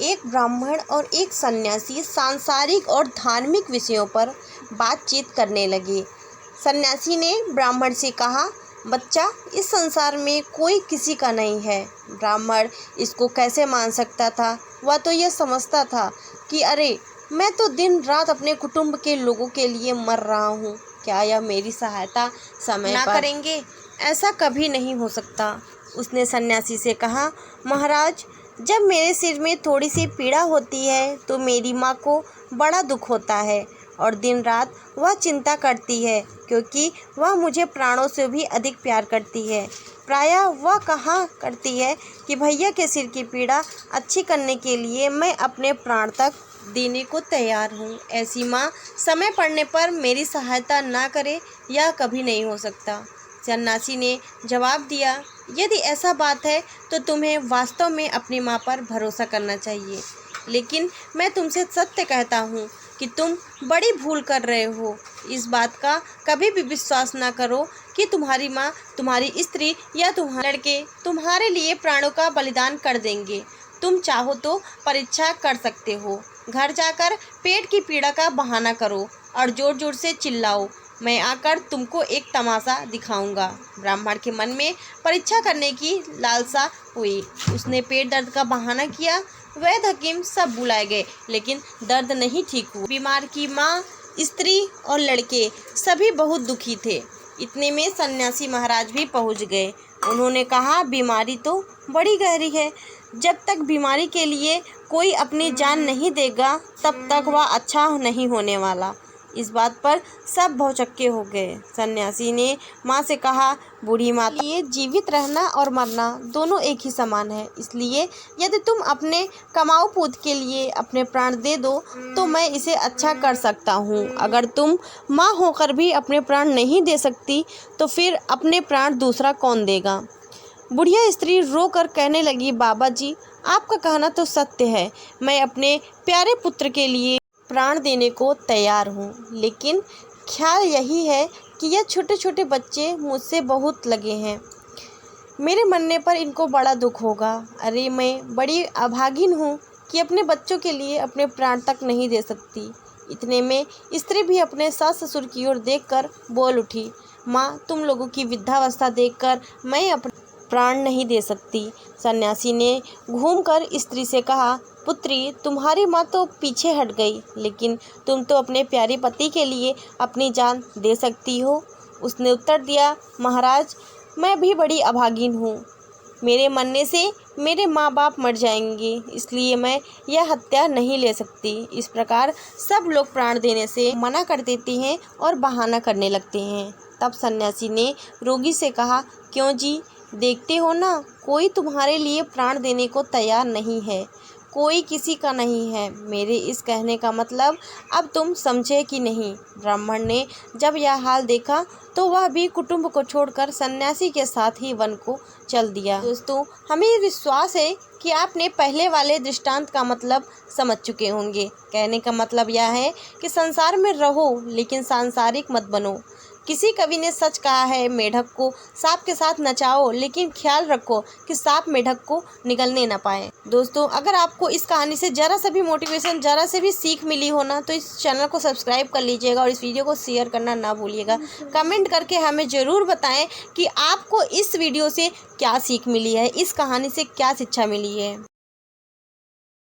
एक ब्राह्मण और एक सन्यासी सांसारिक और धार्मिक विषयों पर बातचीत करने लगे। सन्यासी ने ब्राह्मण से कहा, बच्चा, इस संसार में कोई किसी का नहीं है। ब्राह्मण इसको कैसे मान सकता था? वह तो यह समझता था कि अरे, मैं तो दिन रात अपने कुटुंब के लोगों के लिए मर रहा हूँ। क्या यह मेरी सहायता समय पर करेंगे? ऐसा कभी नहीं हो सकता। उसने सन्यासी से कहा, महाराज, जब मेरे सिर में थोड़ी सी पीड़ा होती है तो मेरी माँ को बड़ा दुख होता है और दिन रात वह चिंता करती है, क्योंकि वह मुझे प्राणों से भी अधिक प्यार करती है। प्रायः वह कहा करती है कि भैया के सिर की पीड़ा अच्छी करने के लिए मैं अपने प्राण तक देने को तैयार हूँ। ऐसी माँ समय पड़ने पर मेरी सहायता ना करे, यह कभी नहीं हो सकता। सन्यासी ने जवाब दिया, यदि ऐसा बात है तो तुम्हें वास्तव में अपनी माँ पर भरोसा करना चाहिए, लेकिन मैं तुमसे सत्य कहता हूँ कि तुम बड़ी भूल कर रहे हो। इस बात का कभी भी विश्वास ना करो कि तुम्हारी माँ, तुम्हारी स्त्री या तुम्हारे लड़के तुम्हारे लिए प्राणों का बलिदान कर देंगे। तुम चाहो तो परीक्षा कर सकते हो। घर जाकर पेट की पीड़ा का बहाना करो और जोर जोर से चिल्लाओ, मैं आकर तुमको एक तमाशा दिखाऊंगा। ब्राह्मण के मन में परीक्षा करने की लालसा हुई। उसने पेट दर्द का बहाना किया। वैद्य, हकीम सब बुलाए गए, लेकिन दर्द नहीं ठीक हुआ। बीमार की माँ, स्त्री और लड़के सभी बहुत दुखी थे। इतने में सन्यासी महाराज भी पहुँच गए। उन्होंने कहा, बीमारी तो बड़ी गहरी है। जब तक बीमारी के लिए कोई अपनी जान नहीं देगा, तब तक वह अच्छा नहीं होने वाला। इस बात पर सब भौचक्के हो गए। सन्यासी ने माँ से कहा, बूढ़ी माँ, लिए जीवित रहना और मरना दोनों एक ही समान है। इसलिए यदि तुम अपने कमाऊ पूत के लिए अपने प्राण दे दो तो मैं इसे अच्छा कर सकता हूँ। अगर तुम माँ होकर भी अपने प्राण नहीं दे सकती तो फिर अपने प्राण दूसरा कौन देगा? बुढ़िया स्त्री रोकर कहने लगी, बाबा जी, आपका कहना तो सत्य है। मैं अपने प्यारे पुत्र के लिए प्राण देने को तैयार हूँ, लेकिन ख्याल यही है कि यह छोटे छोटे बच्चे मुझसे बहुत लगे हैं। मेरे मरने पर इनको बड़ा दुख होगा। अरे, मैं बड़ी अभागिन हूँ कि अपने बच्चों के लिए अपने प्राण तक नहीं दे सकती। इतने में स्त्री भी अपने सास ससुर की ओर देखकर बोल उठी, माँ, तुम लोगों की वृद्धावस्था देखकर मैं अपने प्राण नहीं दे सकती। सन्यासी ने घूमकर स्त्री से कहा, पुत्री, तुम्हारी माँ तो पीछे हट गई, लेकिन तुम तो अपने प्यारे पति के लिए अपनी जान दे सकती हो। उसने उत्तर दिया, महाराज, मैं भी बड़ी अभागिन हूँ। मेरे मरने से मेरे माँ बाप मर जाएंगे, इसलिए मैं यह हत्या नहीं ले सकती। इस प्रकार सब लोग प्राण देने से मना कर देते हैं और बहाना करने लगते हैं। तब सन्यासी ने रोगी से कहा, क्यों जी, देखते हो ना, कोई तुम्हारे लिए प्राण देने को तैयार नहीं है। कोई किसी का नहीं है। मेरे इस कहने का मतलब अब तुम समझे कि नहीं? ब्राह्मण ने जब यह हाल देखा तो वह भी कुटुंब को छोड़कर सन्यासी के साथ ही वन को चल दिया। दोस्तों, हमें विश्वास है कि आपने पहले वाले दृष्टांत का मतलब समझ चुके होंगे। कहने का मतलब यह है कि संसार में रहो, लेकिन सांसारिक मत बनो। किसी कवि ने सच कहा है, मेढक को सांप के साथ नचाओ, लेकिन ख्याल रखो कि सांप मेढक को निगलने ना पाए। दोस्तों, अगर आपको इस कहानी से जरा सा भी मोटिवेशन, जरा से भी सीख मिली हो ना, तो इस चैनल को सब्सक्राइब कर लीजिएगा और इस वीडियो को शेयर करना ना भूलिएगा। कमेंट करके हमें ज़रूर बताएं कि आपको इस वीडियो से क्या सीख मिली है, इस कहानी से क्या शिक्षा मिली है।